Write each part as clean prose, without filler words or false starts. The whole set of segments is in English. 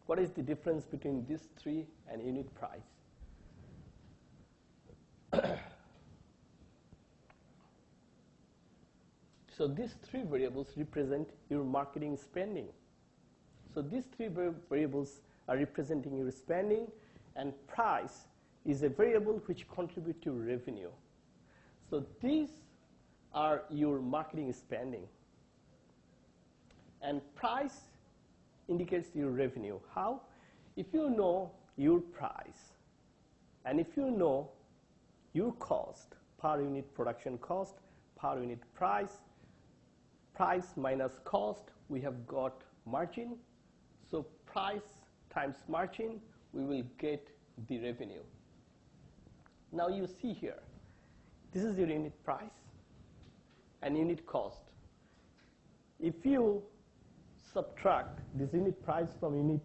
What is the difference between these three and unit price? So these three variables represent your marketing spending. So these three variables are representing your spending, and price is a variable which contributes to revenue. So these are your marketing spending. And price indicates your revenue. How? If you know your price, and if you know your cost, per unit production cost, per unit price, price minus cost, we have got margin. So price times margin, we will get the revenue. Now you see here, this is your unit price and unit cost. If you subtract this unit price from unit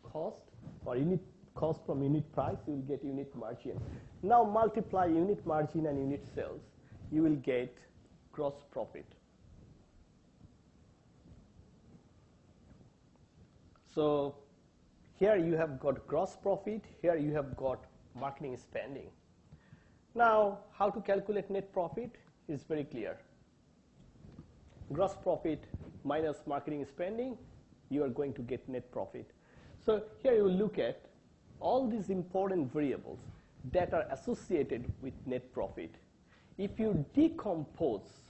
cost, or unit cost from unit price, you will get unit margin. Now multiply unit margin and unit sales, you will get gross profit. So here you have got gross profit, here you have got marketing spending. Now how to calculate net profit is very clear. Gross profit minus marketing spending, you are going to get net profit. So here you will look at all these important variables that are associated with net profit. If you decompose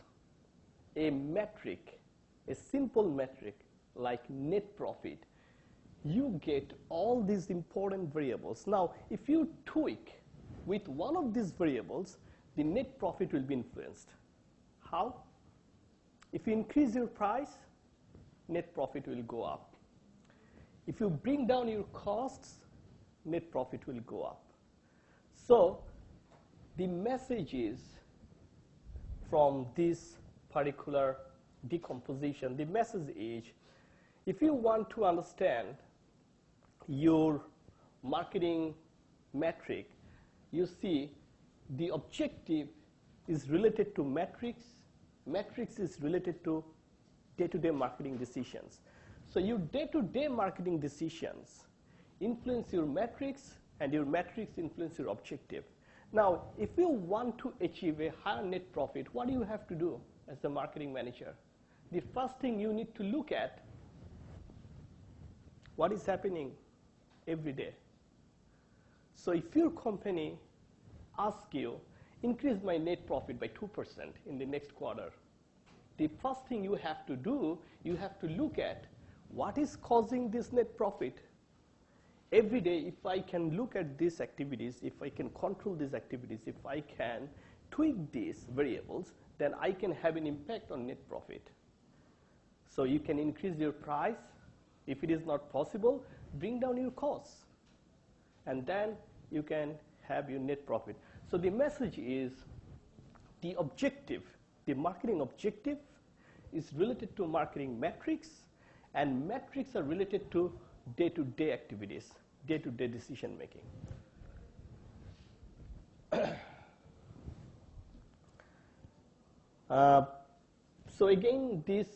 a metric, a simple metric like net profit, you get all these important variables. Now, if you tweak with one of these variables, the net profit will be influenced. How? If you increase your price, net profit will go up. If you bring down your costs, net profit will go up. So the message is from this particular decomposition, the message is, if you want to understand your marketing metric, you see the objective is related to metrics, metrics is related to day-to-day marketing decisions. So your day-to-day marketing decisions influence your metrics, and your metrics influence your objective. Now, if you want to achieve a higher net profit, what do you have to do as the marketing manager? The first thing you need to look at, what is happening every day. So if your company asks you, increase my net profit by 2% in the next quarter, the first thing you have to do, you have to look at what is causing this net profit. Every day, if I can look at these activities, if I can control these activities, if I can tweak these variables, then I can have an impact on net profit. So you can increase your price. If it is not possible, bring down your costs, and then you can have your net profit. So the message is the objective, the marketing objective is related to marketing metrics, and metrics are related to day-to-day activities, day-to-day decision making. So again, this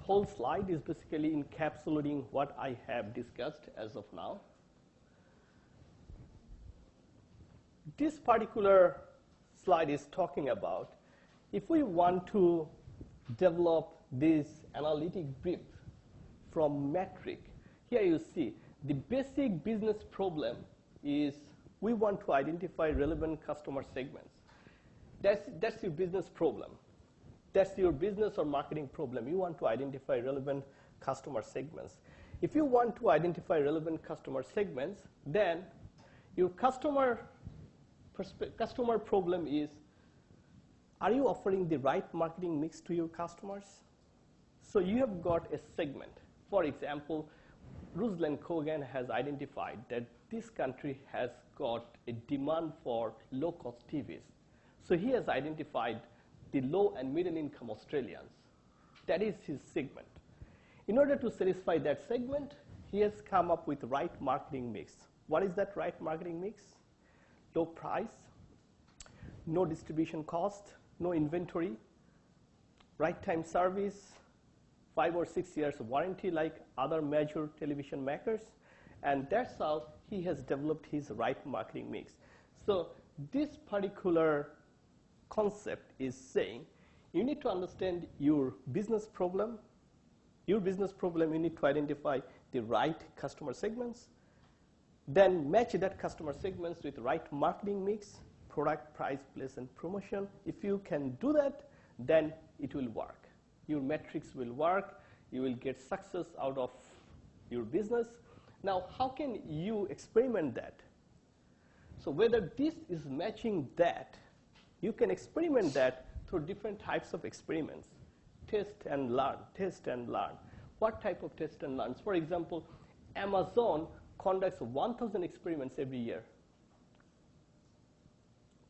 whole slide is basically encapsulating what I have discussed as of now. This particular slide is talking about if we want to develop this analytic brief from metric. Here you see the basic business problem is we want to identify relevant customer segments. That's your business problem. That's your business or marketing problem. You want to identify relevant customer segments. If you want to identify relevant customer segments, then your customer problem is, are you offering the right marketing mix to your customers? So you have got a segment. For example, Ruslan Kogan has identified that this country has got a demand for low-cost TVs. So he has identified the low and middle income Australians. That is his segment. In order to satisfy that segment, he has come up with the right marketing mix. What is that right marketing mix? Low price, no distribution cost, no inventory, right time service, 5 or 6 years warranty like other major television makers, and that's how he has developed his right marketing mix. So this particular concept is saying you need to understand your business problem. Your business problem, you need to identify the right customer segments, then match that customer segments with right marketing mix, product, price, place, and promotion. If you can do that, then it will work. Your metrics will work. You will get success out of your business. Now, how can you experiment that? So whether this is matching that, you can experiment that through different types of experiments. Test and learn, test and learn. What type of test and learns? For example, Amazon conducts 1,000 experiments every year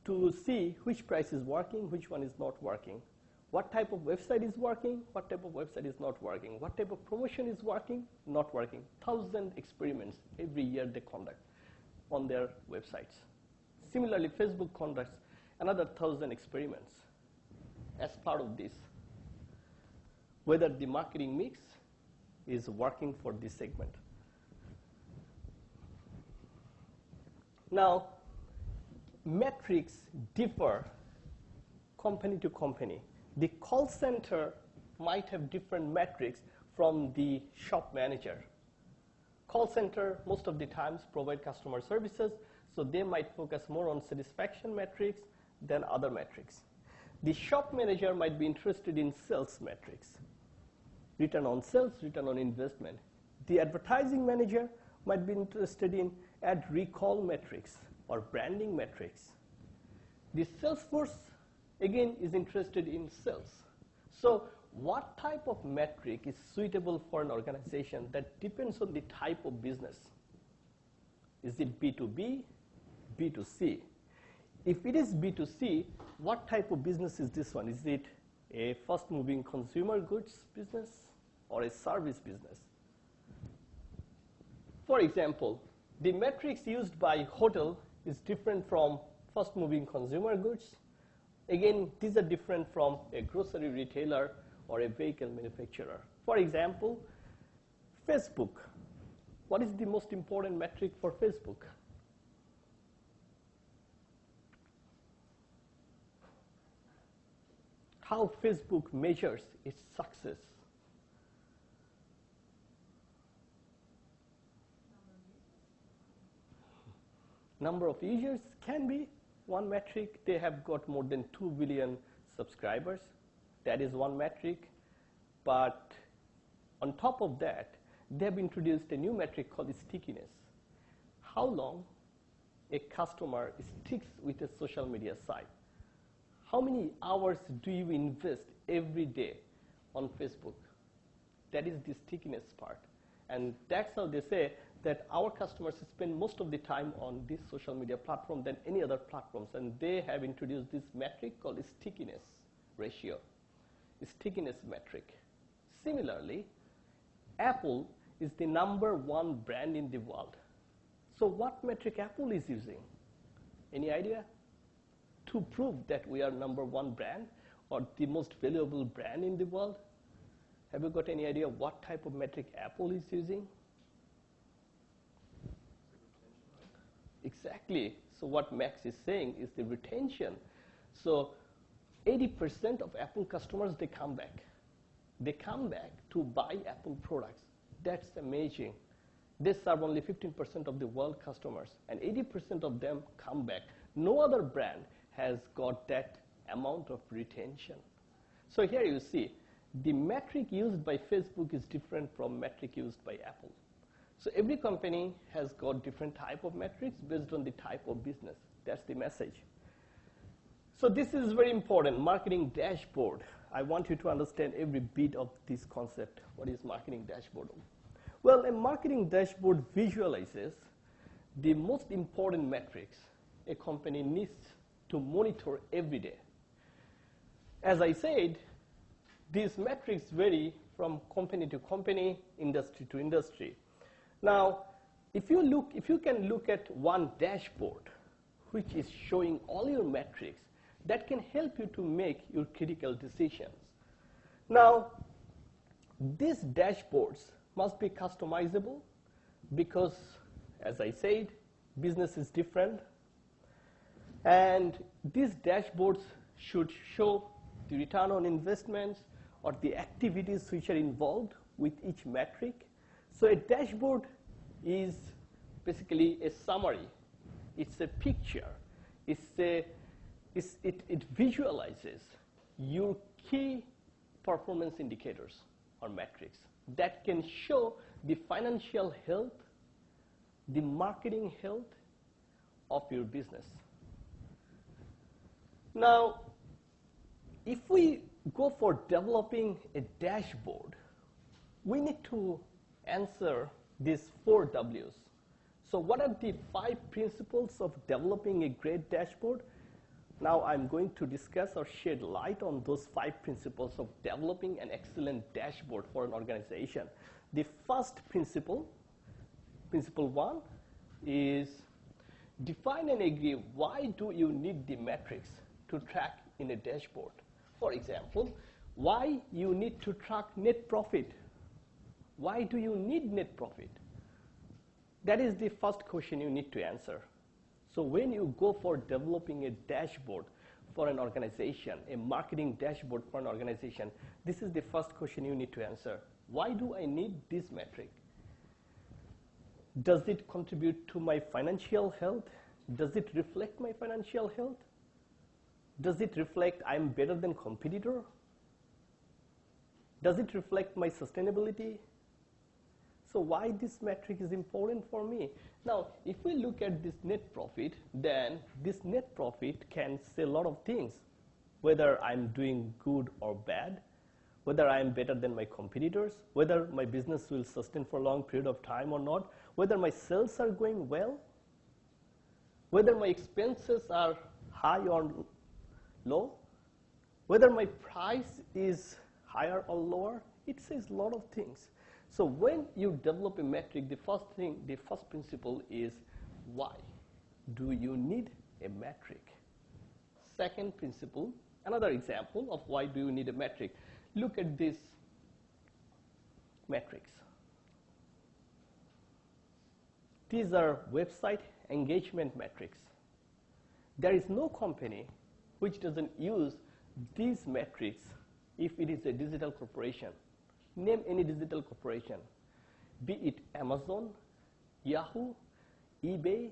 to see which price is working, which one is not working. What type of website is working, what type of website is not working. What type of promotion is working, not working. 1,000 experiments every year they conduct on their websites. Similarly, Facebook conducts another 1,000 experiments as part of this, whether the marketing mix is working for this segment. Now, metrics differ company to company. The call center might have different metrics from the shop manager. Call center, most of the times, provide customer services, so they might focus more on satisfaction metrics than other metrics. The shop manager might be interested in sales metrics, return on sales, return on investment. The advertising manager might be interested in ad recall metrics or branding metrics. The sales force, again, is interested in sales. So what type of metric is suitable for an organization? That depends on the type of business. Is it B2B, B2C? If it is B2C, what type of business is this one? Is it a fast-moving consumer goods business or a service business? For example, the metrics used by hotel is different from fast-moving consumer goods. Again, these are different from a grocery retailer or a vehicle manufacturer. For example, Facebook. What is the most important metric for Facebook? How Facebook measures its success. Number of users can be one metric. They have got more than 2 billion subscribers. That is one metric. But on top of that, they have introduced a new metric called stickiness. How long a customer sticks with a social media site. How many hours do you invest every day on Facebook? That is the stickiness part. And that's how they say that our customers spend most of the time on this social media platform than any other platforms. And they have introduced this metric called stickiness ratio, stickiness metric. Similarly, Apple is the #1 brand in the world. So what metric Apple is using? Any idea? To prove that we are #1 brand or the most valuable brand in the world? Have you got any idea what type of metric Apple is using? Exactly. So what Max is saying is the retention. So 80% of Apple customers, they come back. They come back to buy Apple products. That's amazing. They serve only 15% of the world customers, and 80% of them come back. No other brand has got that amount of retention. So here you see, the metric used by Facebook is different from metric used by Apple. So every company has got different type of metrics based on the type of business. That's the message. So this is very important, marketing dashboard. I want you to understand every bit of this concept. What is marketing dashboard? Well, a marketing dashboard visualizes the most important metrics a company needs to monitor every day. As I said, these metrics vary from company to company, industry to industry. Now, if you can look at one dashboard which is showing all your metrics, that can help you to make your critical decisions. Now, these dashboards must be customizable because, as I said, business is different. And these dashboards should show the return on investments or the activities which are involved with each metric. So a dashboard is basically a summary. It's a picture. It visualizes your key performance indicators or metrics that can show the financial health, the marketing health of your business. Now, if we go for developing a dashboard, we need to answer these 4 W's. So what are the 5 principles of developing a great dashboard? Now I'm going to discuss or shed light on those 5 principles of developing an excellent dashboard for an organization. The first principle, principle 1, is define and agree why do you need the metrics to track in a dashboard. For example, why you need to track net profit. Why do you need net profit? That is the first question you need to answer. So when you go for developing a dashboard for an organization, a marketing dashboard for an organization, this is the first question you need to answer. Why do I need this metric? Does it contribute to my financial health? Does it reflect my financial health? Does it reflect I'm better than competitor? Does it reflect my sustainability? So why this metric is important for me? Now, if we look at this net profit, then this net profit can say a lot of things. Whether I'm doing good or bad, whether I'm better than my competitors, whether my business will sustain for a long period of time or not, whether my sales are going well, whether my expenses are high or low, whether my price is higher or lower. It says a lot of things. So when you develop a metric, the first principle is why do you need a metric? Second principle, another example of why do you need a metric. Look at these metrics. These are website engagement metrics. There is no company which doesn't use these metrics if it is a digital corporation. Name any digital corporation, be it Amazon, Yahoo, eBay,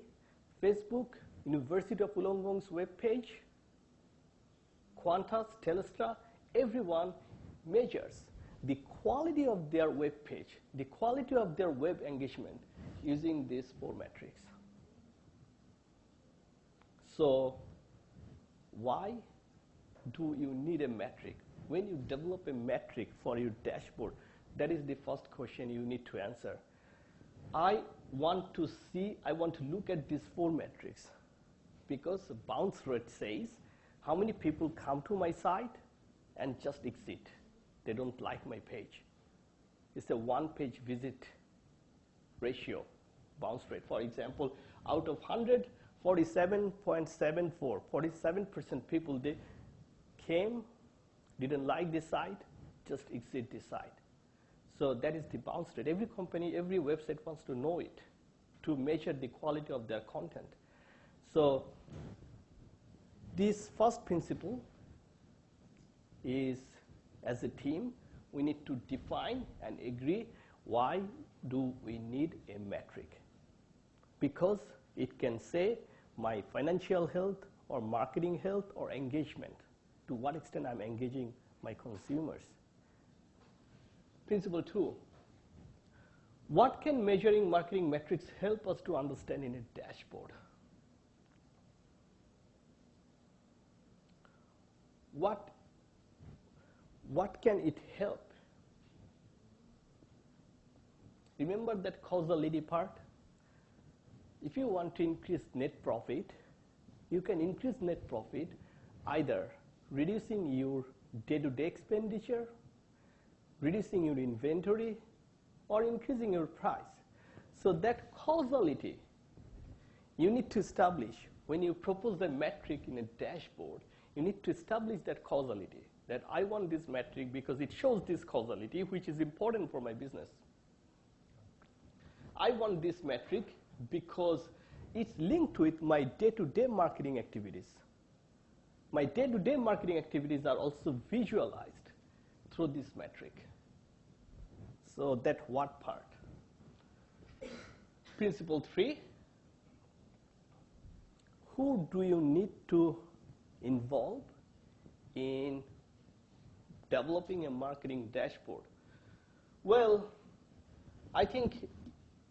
Facebook, University of Wollongong's web page, Qantas, Telstra. Everyone measures the quality of their web page, the quality of their web engagement using these 4 metrics. So why do you need a metric? When you develop a metric for your dashboard, that is the first question you need to answer. I want to look at these 4 metrics because bounce rate says how many people come to my site and just exit. They don't like my page. It's a 1-page visit ratio, bounce rate. For example, out of 100, 47.74, 47% people, they came, didn't like the site, just exit the site. So that is the bounce rate. Every company, every website wants to know it to measure the quality of their content. So this first principle is, as a team, we need to define and agree why do we need a metric. Because it can say my financial health or marketing health or engagement, to what extent I'm engaging my consumers. Principle 2, what can measuring marketing metrics help us to understand in a dashboard? What can it help? Remember that causality part? If you want to increase net profit, you can increase net profit either reducing your day-to-day expenditure, reducing your inventory, or increasing your price. So that causality you need to establish. When you propose the metric in a dashboard, you need to establish that causality. that I want this metric because it shows this causality, which is important for my business. I want this metric because it's linked with my day-to-day marketing activities. My day-to-day marketing activities are also visualized through this metric. So that what part? Principle 3, who do you need to involve in developing a marketing dashboard? Well, I think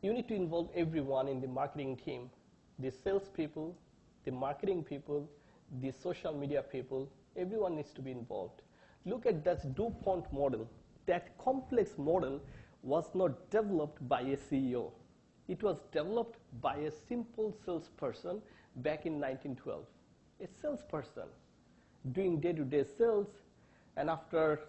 you need to involve everyone in the marketing team, the salespeople, the marketing people, the social media people. Everyone needs to be involved. Look at that DuPont model. That complex model was not developed by a CEO. It was developed by a simple salesperson back in 1912. A salesperson doing day-to-day sales, and after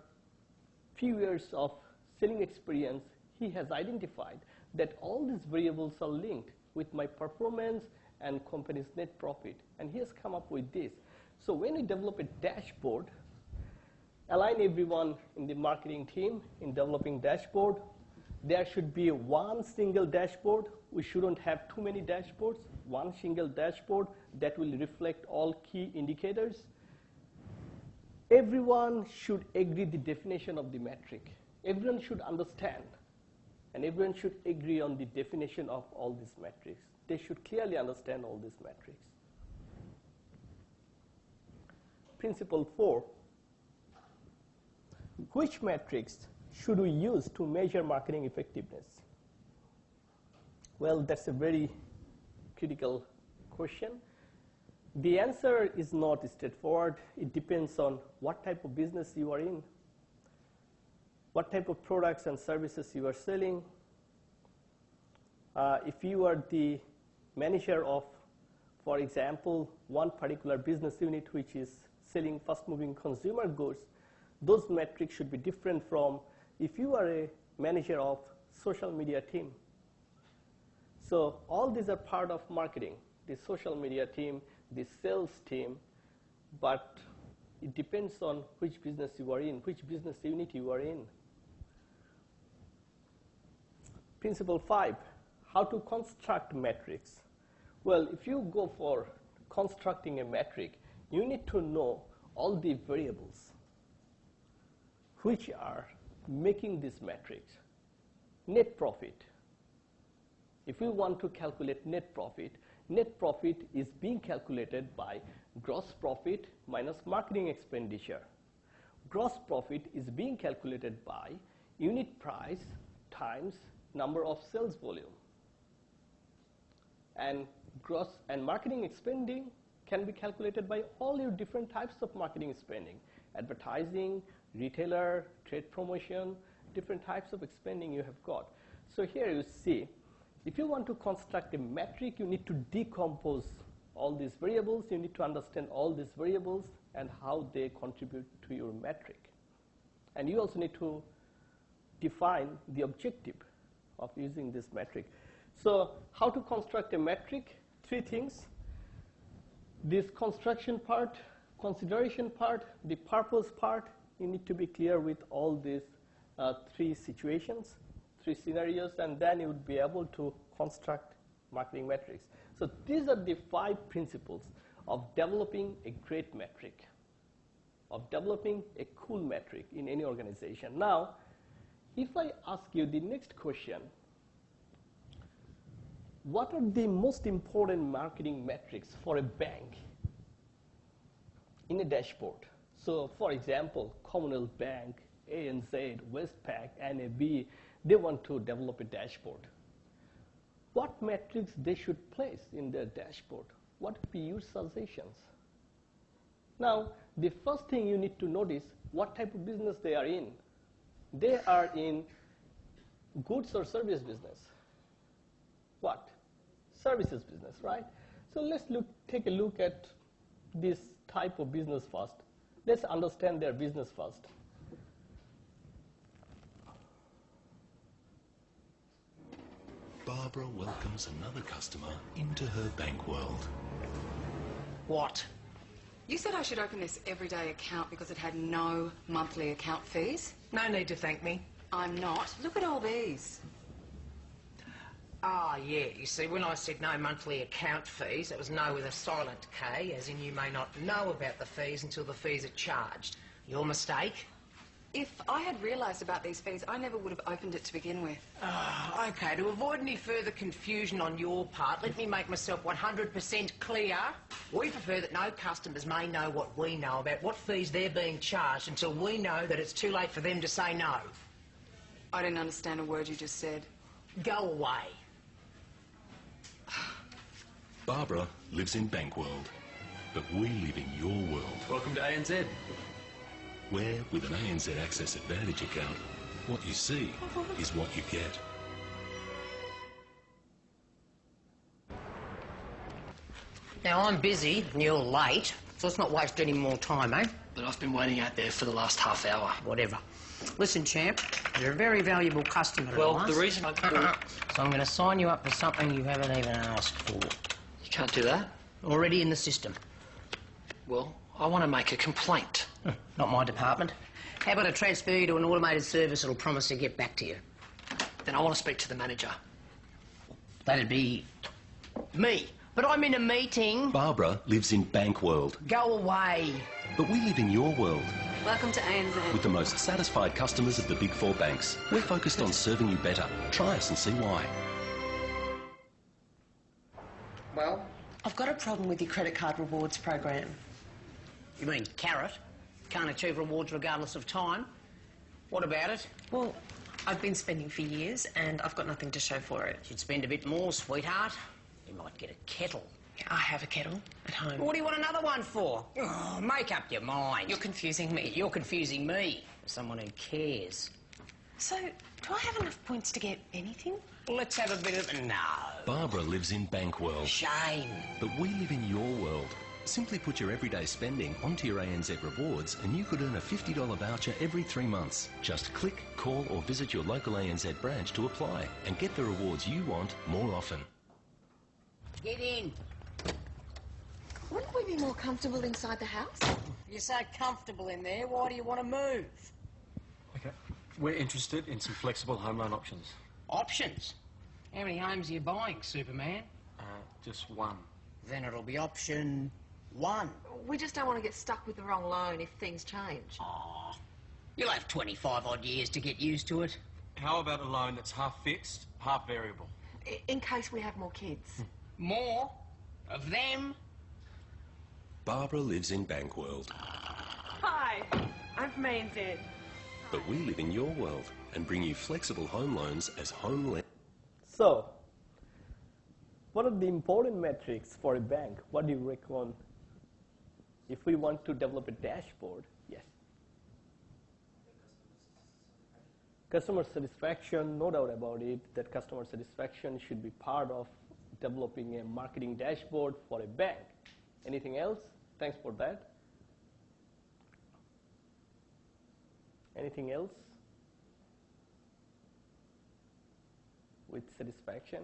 few years of selling experience, he has identified that all these variables are linked with my performance and company's net profit, and he has come up with this. So when we develop a dashboard, align everyone in the marketing team in developing dashboard. There should be one single dashboard. We shouldn't have too many dashboards. One single dashboard that will reflect all key indicators. Everyone should agree the definition of the metric. Everyone should understand, and everyone should agree on the definition of all these metrics. They should clearly understand all these metrics. Principle 4, which metrics should we use to measure marketing effectiveness? Well, that's a very critical question. The answer is not straightforward. It depends on what type of business you are in, what type of products and services you are selling. If you are the manager of, for example, one particular business unit which is selling fast-moving consumer goods, those metrics should be different from if you are a manager of social media team. So all these are part of marketing, the social media team, the sales team, but it depends on which business you are in, which business unit you are in. Principle 5, how to construct metrics. Well, if you go for constructing a metric, you need to know all the variables which are making this metric. Net profit. If you want to calculate net profit is being calculated by gross profit minus marketing expenditure. Gross profit is being calculated by unit price times number of sales volume. And gross and marketing spending can be calculated by all your different types of marketing spending. Advertising, retailer, trade promotion, different types of spending you have got. So here you see, if you want to construct a metric, you need to decompose all these variables. You need to understand all these variables and how they contribute to your metric. And you also need to define the objective of using this metric. So how to construct a metric? 3 things. This construction part, consideration part, the purpose part, you need to be clear with all these 3 situations, 3 scenarios, and then you would be able to construct marketing metrics. So these are the 5 principles of developing a great metric, of developing a cool metric in any organization. Now, if I ask you the next question, what are the most important marketing metrics for a bank in a dashboard? So, for example, Commonwealth Bank, ANZ, Westpac, NAB, they want to develop a dashboard. What metrics they should place in their dashboard? What would be your suggestions? Now, the first thing you need to notice what type of business they are in. They are in goods or service business. What? Services business, right? So let's take a look at this type of business first. Let's understand their business first. Barbara welcomes another customer into her bank world. What? You said I should open this everyday account because it had no monthly account fees. No need to thank me. I'm not. Look at all these. Ah, yeah, you see, when I said no monthly account fees, it was no with a silent K, as in you may not know about the fees until the fees are charged. Your mistake. If I had realised about these fees, I never would have opened it to begin with. OK, to avoid any further confusion on your part, let me make myself 100% clear. We prefer that no customers may know what we know about what fees they're being charged until we know that it's too late for them to say no. I didn't understand a word you just said. Go away. Barbara lives in Bankworld, but we live in your world, Welcome to ANZ. where, with an ANZ Access Advantage account, what you see is what you get. Now, I'm busy and you're late, so let's not waste any more time, eh? But I've been waiting out there for the last half hour. Whatever. Listen, champ, you're a very valuable customer Well, of ours. the reason I... So I'm going to sign you up for something you haven't even asked for. You can't do that. Already in the system. Well, I want to make a complaint. Not my department. How about I transfer you to an automated service that'll promise to get back to you? Then I want to speak to the manager. That'd be... me. But I'm in a meeting. Barbara lives in Bankworld, Go away. but we live in your world, Welcome to ANZ. with the most satisfied customers of the Big Four banks. We're focused on serving you better. Try us and see why. Well? I've got a problem with your credit card rewards program. You mean carrot? Can't achieve rewards regardless of time? What about it? Well, I've been spending for years and I've got nothing to show for it. You'd spend a bit more, sweetheart. You might get a kettle. I have a kettle at home. What do you want another one for? Oh, make up your mind. You're confusing me. You're confusing me for someone who cares. So, do I have enough points to get anything? Let's have a bit of... No. Barbara lives in Bankworld, Shame. but we live in your world. Simply put your everyday spending onto your ANZ rewards and you could earn a $50 voucher every 3 months. Just click, call or visit your local ANZ branch to apply and get the rewards you want more often. Get in. Wouldn't we be more comfortable inside the house? You're so comfortable in there, why do you want to move? Okay. We're interested in some flexible home loan options. Options? How many homes are you buying, Superman? Just one. Then it'll be option 1. We just don't want to get stuck with the wrong loan if things change. Oh, you'll have 25 odd years to get used to it. How about a loan that's half fixed, half variable? In case we have more kids. More of them. Barbara lives in Bankworld, Hi, I'm from ANZ. but we live in your world and bring you flexible home loans as home lending. So, what are the important metrics for a bank? What do you reckon if we want to develop a dashboard? Yes. Customer satisfaction, no doubt about it, that customer satisfaction should be part of developing a marketing dashboard for a bank. Anything else? Thanks for that. Anything else with satisfaction?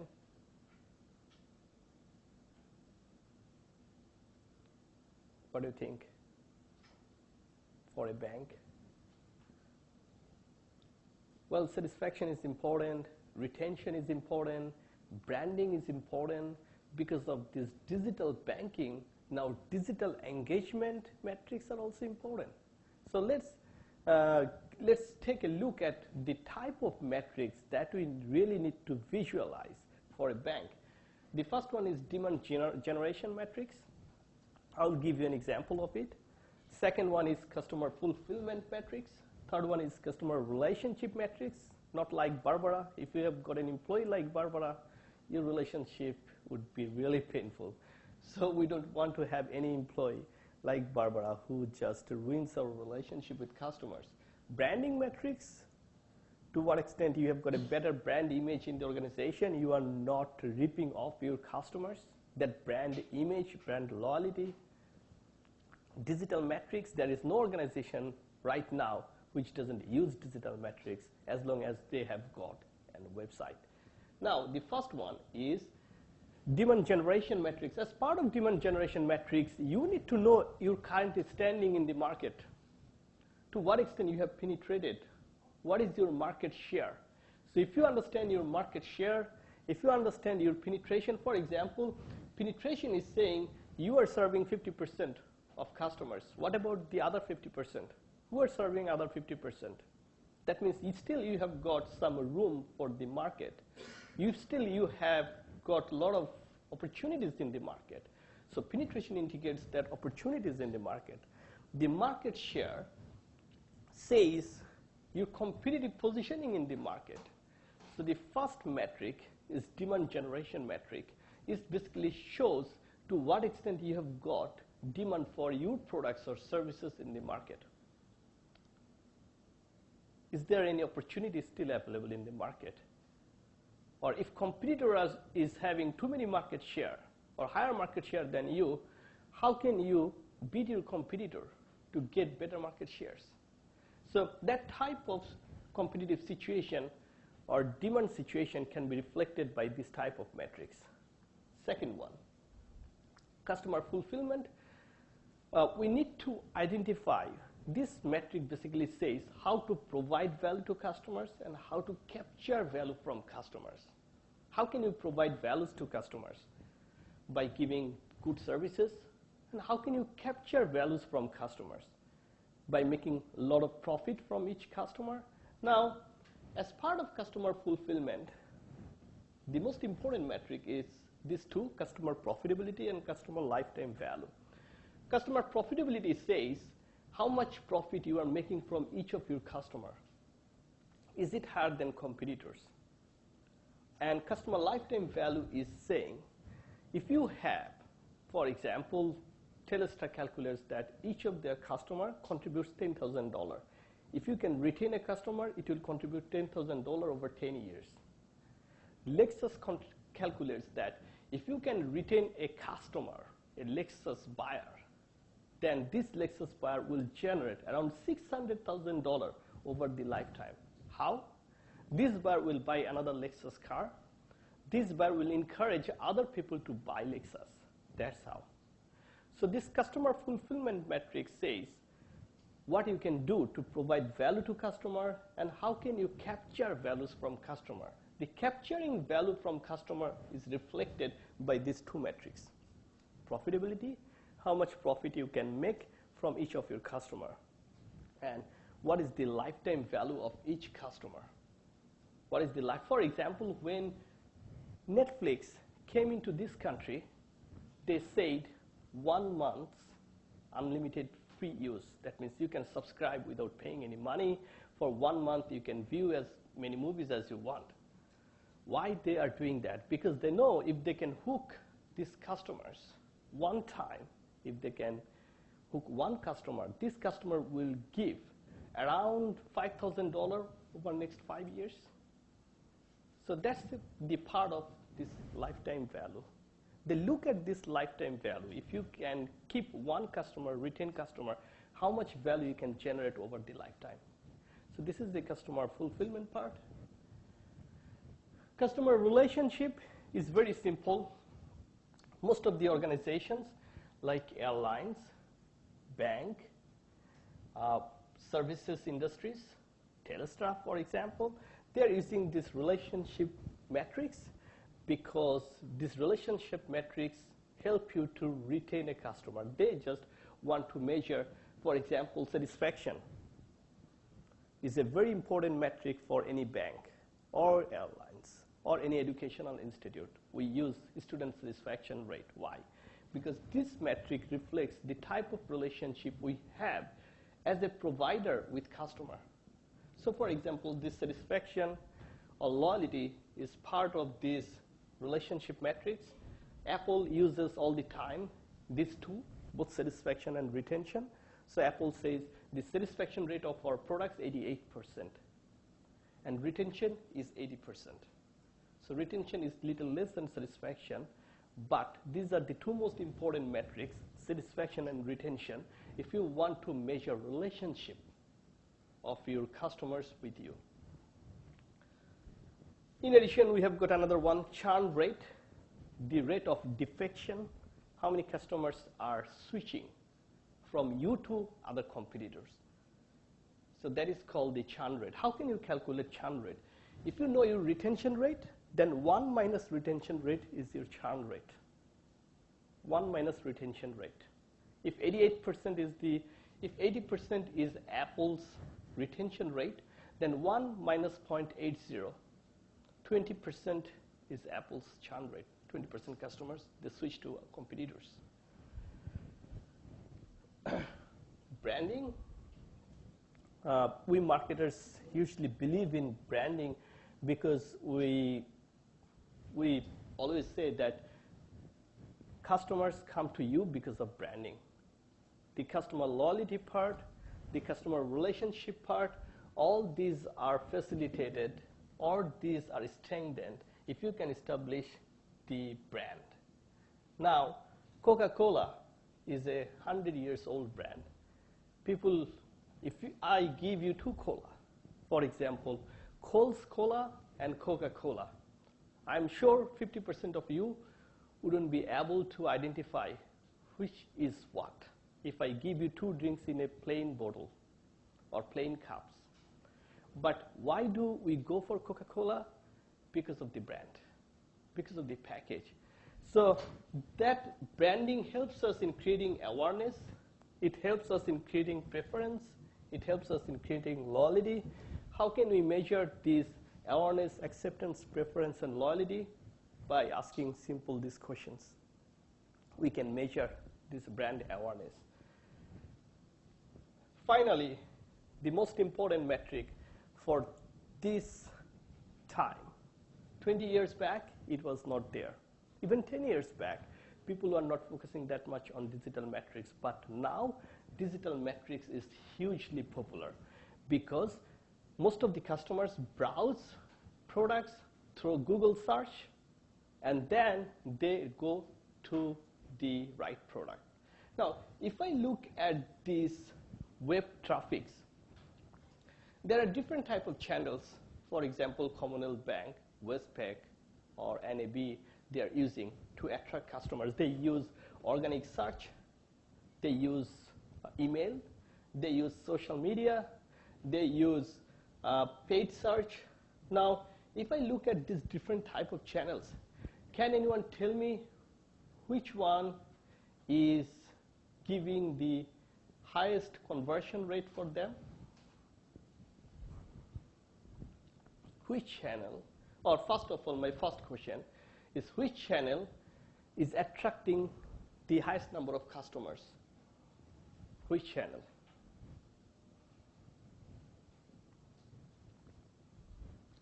What do you think for a bank? Well, satisfaction is important, retention is important, branding is important. Because of this digital banking, now digital engagement metrics are also important. So let's take a look at the type of metrics that we really need to visualize for a bank. The first one is demand generation metrics. I'll give you an example of it. Second one is customer fulfillment metrics. Third one is customer relationship metrics. Not like Barbara. If you have got an employee like Barbara, your relationship would be really painful. So we don't want to have any employee like Barbara who just ruins our relationship with customers. Branding metrics, to what extent you have got a better brand image in the organization, you are not ripping off your customers. That brand image, brand loyalty. Digital metrics, there is no organization right now which doesn't use digital metrics as long as they have got a website. Now, the first one is Demand generation metrics. As part of demand generation metrics, you need to know your current standing in the market. To what extent you have penetrated. What is your market share? So if you understand your market share, if you understand your penetration, for example, penetration is saying you are serving 50% of customers. What about the other 50%? Who are serving other 50%? That means still you have got some room for the market. You have got a lot of opportunities in the market. So penetration indicates that opportunities in the market. The market share says your competitive positioning in the market. So the first metric is demand generation metric. It basically shows to what extent you have got demand for your products or services in the market. Is there any opportunity still available in the market? Or if competitor is having too many market share or higher market share than you, how can you beat your competitor to get better market shares? So that type of competitive situation or demand situation can be reflected by this type of metrics. Second one, customer fulfillment. We need to identify. This metric basically says how to provide value to customers and how to capture value from customers. How can you provide values to customers? By giving good services. And how can you capture values from customers? By making a lot of profit from each customer. Now, as part of customer fulfillment, the most important metric is these two, customer profitability and customer lifetime value. Customer profitability says how much profit you are making from each of your customer. Is it higher than competitors? And customer lifetime value is saying if you have, for example, Telstra calculates that each of their customer contributes $10,000. If you can retain a customer, it will contribute $10,000 over 10 years. Lexus calculates that if you can retain a customer, a Lexus buyer, then this Lexus buyer will generate around $600,000 over the lifetime. How? This buyer will buy another Lexus car. This buyer will encourage other people to buy Lexus. That's how. So this customer fulfillment metric says what you can do to provide value to customer and how can you capture values from customer. The capturing value from customer is reflected by these two metrics. Profitability, how much profit you can make from each of your customer, and what is the lifetime value of each customer. What is the life? For example, when Netflix came into this country, they said 1 month unlimited free use. That means you can subscribe without paying any money. For 1 month, you can view as many movies as you want. Why they are doing that? Because they know if they can hook these customers one time, if they can hook one customer, this customer will give around $5,000 over the next 5 years. So that's the part of this lifetime value. They look at this lifetime value. If you can keep one customer, retain customer, how much value you can generate over the lifetime. So this is the customer fulfillment part. Customer relationship is very simple. Most of the organizations like airlines, bank, services industries, Telstra, for example, they're using this relationship metrics because these relationship metrics help you to retain a customer. They just want to measure, for example, satisfaction is a very important metric for any bank or airlines or any educational institute. We use student satisfaction rate. Why? Because this metric reflects the type of relationship we have as a provider with customer. So for example, this satisfaction or loyalty is part of these relationship metrics. Apple uses all the time these two, both satisfaction and retention. So Apple says the satisfaction rate of our products 88% and retention is 80%. So retention is little less than satisfaction, but these are the two most important metrics, satisfaction and retention, if you want to measure relationship of your customers with you. In addition, we have got another one, churn rate. the rate of defection, how many customers are switching from you to other competitors. So that is called the churn rate. How can you calculate churn rate? If you know your retention rate, then 1 minus retention rate is your churn rate. 1 minus retention rate. If 88% is if 80% is Apple's retention rate, then 1 minus 0.80, 20% is Apple's churn rate. 20% customers, they switch to competitors. Branding. We marketers usually believe in branding because we always say that customers come to you because of branding. The customer loyalty part, the customer relationship part, all these are facilitated or these are strengthened if you can establish the brand. Now, Coca-Cola is a 100 years old brand. People, I give you two cola, for example, Cole's Cola and Coca-Cola, I'm sure 50% of you wouldn't be able to identify which is what if I give you two drinks in a plain bottle or plain cups. But why do we go for Coca-Cola? Because of the brand, because of the package. So that branding helps us in creating awareness. It helps us in creating preference. It helps us in creating loyalty. How can we measure these awareness, acceptance, preference, and loyalty? By asking simple these questions. We can measure this brand awareness. Finally, the most important metric for this time. 20 years back, it was not there. Even 10 years back, people were not focusing that much on digital metrics. But now, digital metrics is hugely popular because most of the customers browse products through Google search, and then they go to the right product. Now, if I look at these web traffics, there are different type of channels. For example, Commonwealth Bank, Westpac, or NAB, they are using to attract customers. They use organic search, they use email, they use social media, they use paid search. Now, if I look at these different type of channels, can anyone tell me which one is giving the highest conversion rate for them? Which channel, or first of all, my first question is which channel is attracting the highest number of customers? Which channel?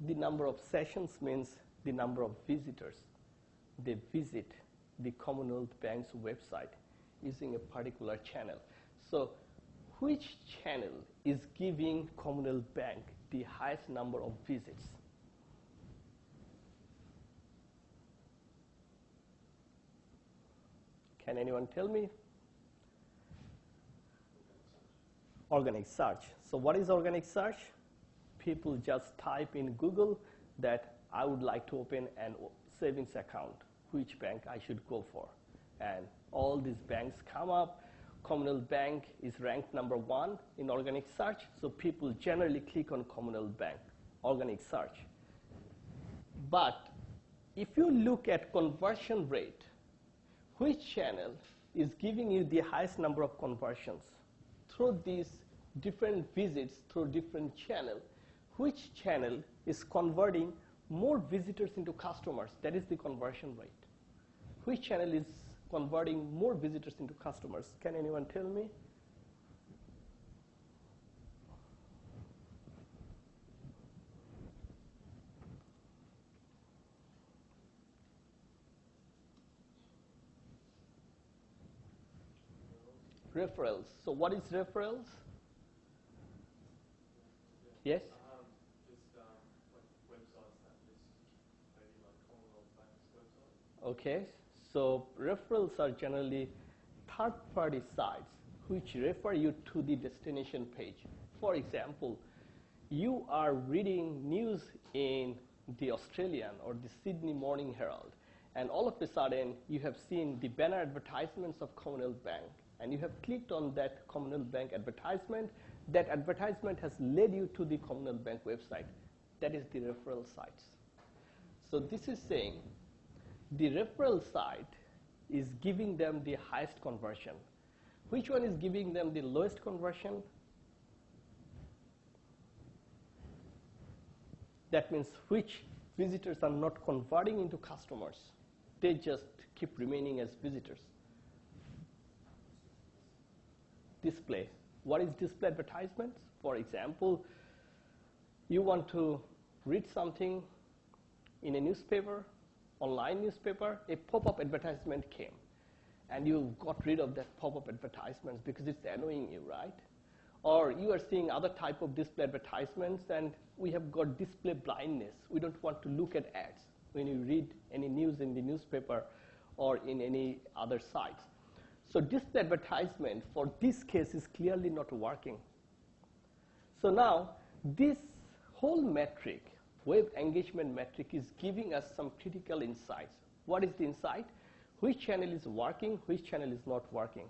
The number of sessions means the number of visitors. They visit the Commonwealth Bank's website using a particular channel. So which channel is giving Commonwealth Bank the highest number of visits? Can anyone tell me? Organic search. So what is organic search? People just type in Google that I would like to open a savings account, which bank I should go for. And all these banks come up. Commonwealth Bank is ranked number 1 in organic search, so people generally click on Commonwealth Bank, organic search. But if you look at conversion rate, which channel is giving you the highest number of conversions? Through these different visits, through different channels, which channel is converting more visitors into customers? That is the conversion rate. Which channel is converting more visitors into customers? Can anyone tell me? Referrals. So what is referrals? Yes? Okay, so referrals are generally third-party sites which refer you to the destination page. For example, you are reading news in the Australian or the Sydney Morning Herald, and all of a sudden you have seen the banner advertisements of Commonwealth Bank, and you have clicked on that Commonwealth Bank advertisement. That advertisement has led you to the Commonwealth Bank website. That is the referral sites. So this is saying the referral site is giving them the highest conversion. Which one is giving them the lowest conversion? That means which visitors are not converting into customers. They just keep remaining as visitors. Display. What is display advertisements? For example, you want to read something in a newspaper, online newspaper, a pop-up advertisement came, and you got rid of that pop-up advertisements because it's annoying you, right? Or you are seeing other type of display advertisements, and we have got display blindness. We don't want to look at ads when you read any news in the newspaper or in any other sites. So display advertisement for this case is clearly not working. So now this whole metric, web engagement metric, is giving us some critical insights. What is the insight? Which channel is working, which channel is not working.